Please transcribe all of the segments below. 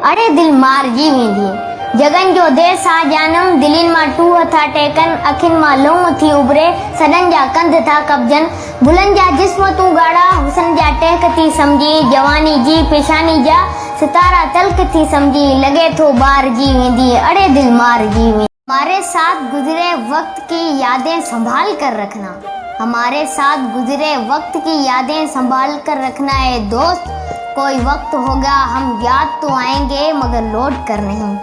अड़े दिल मार जी वेंदी। जगन जो देश आ जानम दिलिन मां टूह था टेकन, अखिन मां लूह थी उभरे, सदन जा कंध था कब्जन, बुलंद जा जिस्म तू गाड़ा, हुसन जा टहक थी समझी, जवानी जी पेशानी जा सितारा तलक थी समझी, लगे तो बार जी वेंदी, अड़े दिल मार जी वेंदी। हमारे साथ गुजरे वक्त की यादें संभाल कर रखना, हमारे साथ गुजरे वक्त की यादें संभाल कर रखना है दोस्त। कोई वक्त होगा हम याद तो आएंगे मगर लौट कर नहीं।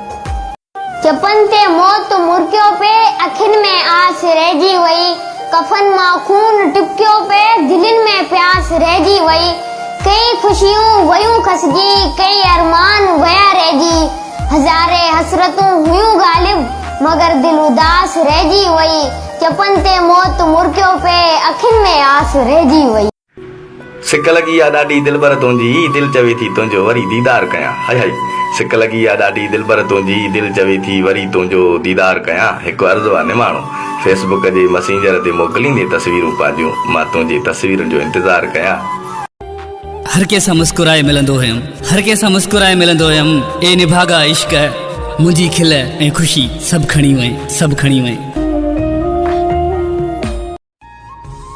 चपनते मौत मुर्कियों पे अखिन में आस रह वई, कफन मां खून टिपकियों पे दिलिन में प्यास रह वई। कई खुशियों वयूं खसजी, कई अरमान वया रह, हजारे हसरतों हुयूं गालिब मगर दिल उदास रह वई। चपनते मौत मुर्कियों पे अखिन में आस रह वई। सिक लगी आ ॾाढी दिलबर तुंहिंजी, दिल चवे थी तुंहिंजो वरी दीदार कयां। हाय हाय, सिक लगी आ ॾाढी दिलबर तुंहिंजी, दिल चवे थी वरी तुंहिंजो दीदार कयां। हिकु अर्ज़ु आहे निमाणो, फेसबुक जे मैसेंजर ते मोकिलींदे तस्वीरूं पंहिंजूं, मां तुंहिंजी तस्वीरुनि जो इंतज़ार कयां। हर कंहिंसां मुस्कुराए मिलंदो हुयमि, हर कंहिंसां मुस्कुराए मिलंदो हुयमि, ए निभागा इश्क मुंहिंजी खिल ऐं ख़ुशी सभु खणी वई, सभु खणी वई।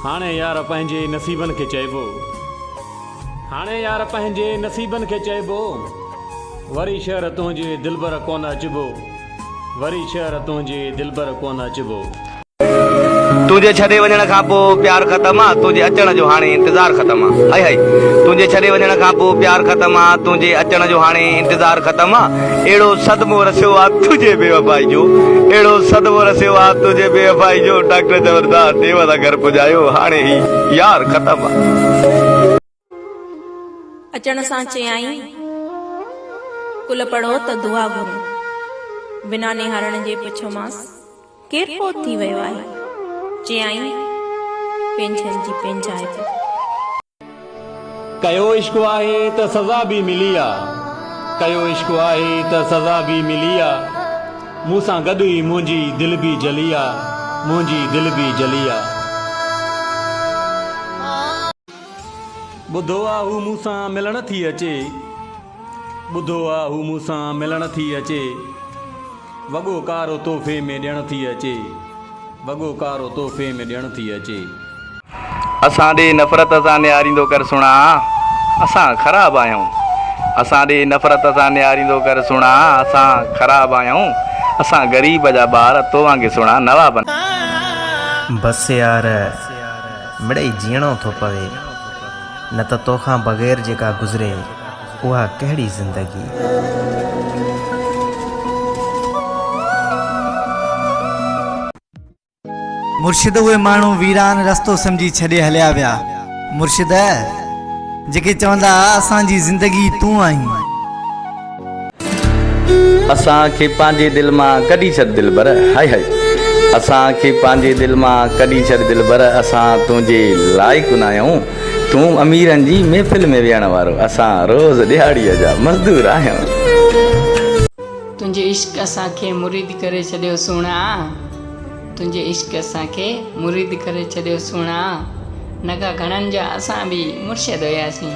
हाणे यार पंहिंजे नसीबनि खे चइबो, हाणे यार पंहिंजे नसीबनि खे चइबो, वरी शहर तुंहिंजे दिलबर कोन अचिबो, वरी शहर तुंहिंजे दिलबर कोन अचिबो। तुझे छॾे वञण खां पोइ प्यार ख़तम आहे, तुंहिंजे अचण जो हाणे इंतज़ार ख़तम आहे। हाय हाय, तुंहिंजे छॾे वञण खां पोइ प्यार ख़तम आहे, तुंहिंजे अचण जो हाणे इंतज़ार ख़तम आहे। अहिड़ो सदमो रसियो आहे तुंहिंजे बेवफ़ाई जो, अहिड़ो सदमो रसियो आहे तुंहिंजे बेवफ़ाई जो, डॉक्टर ज़बरदस्त देव सां घर पुॼायो, हाणे ही यार ख़तम आहे। अचण सां चयाई कुल पढ़ो त दुआ घुरो, बिना निहारण जे पुछोमांस केरु पोत थी वियो आहे, चयाई पेंशन जी पेंजाए थी। कयो इश्क आहे त सज़ा बि मिली आहे, कयो इश्क आहे त सज़ा बि मिली आहे, मूंसां गॾु ई मुंहिंजी दिलि बि जली आहे, मुंहिंजी दिलि बि जली आहे। ॿुधो आहे हू मूंसां मिलण थी अचे, ॿुधो आहे हू मूंसां मिलण थी अचे, वॻो कारो तोहफ़े में ॾियण थी अचे, वॻो कारो तोहफ़े में ॾियण थी अचे। असां ॾे नफ़रत सां निहारींदो कर सुणा, असां ख़राबु आहियूं, असां ॾे नफ़रत सां निहारींदो कर सुणा, असां ख़राबु आहियूं, असां ग़रीब जा ॿार तो वांगुरु सुणा नवाब। बस यार मिड़ई जीअणो थो पवे, न त तोखां बग़ैर जेका गुज़रे उहा कहिड़ी ज़िंदगी। मुर्शिद उहे माण्हू वीरान रस्तो समझी छॾे हलिया विया, मुर्शिद जेके चवंदा असांजी ज़िंदगी तूं आहीं। असांखे पंहिंजे दिलि मां कढी छॾ दिलबर, हाय हाय, असांखे पंहिंजे दिलि मां कढी छॾ दिलबर, असां तुंहिंजे लाइक़ु न आहियूं, तूं अमीरनि जी महफ़िल में विहण वारो, असां रोज़ दिहाड़ीअ जा मज़दूर आहियूं। तुंहिंजे इश्क असांखे मुरीद करे छॾियो सुहिणा, तुंहिंजे इश्क असांखे मुरीद करे छॾियो सुहिणा, नगा घणनि जा असां बि मुर्शिद हुयासीं।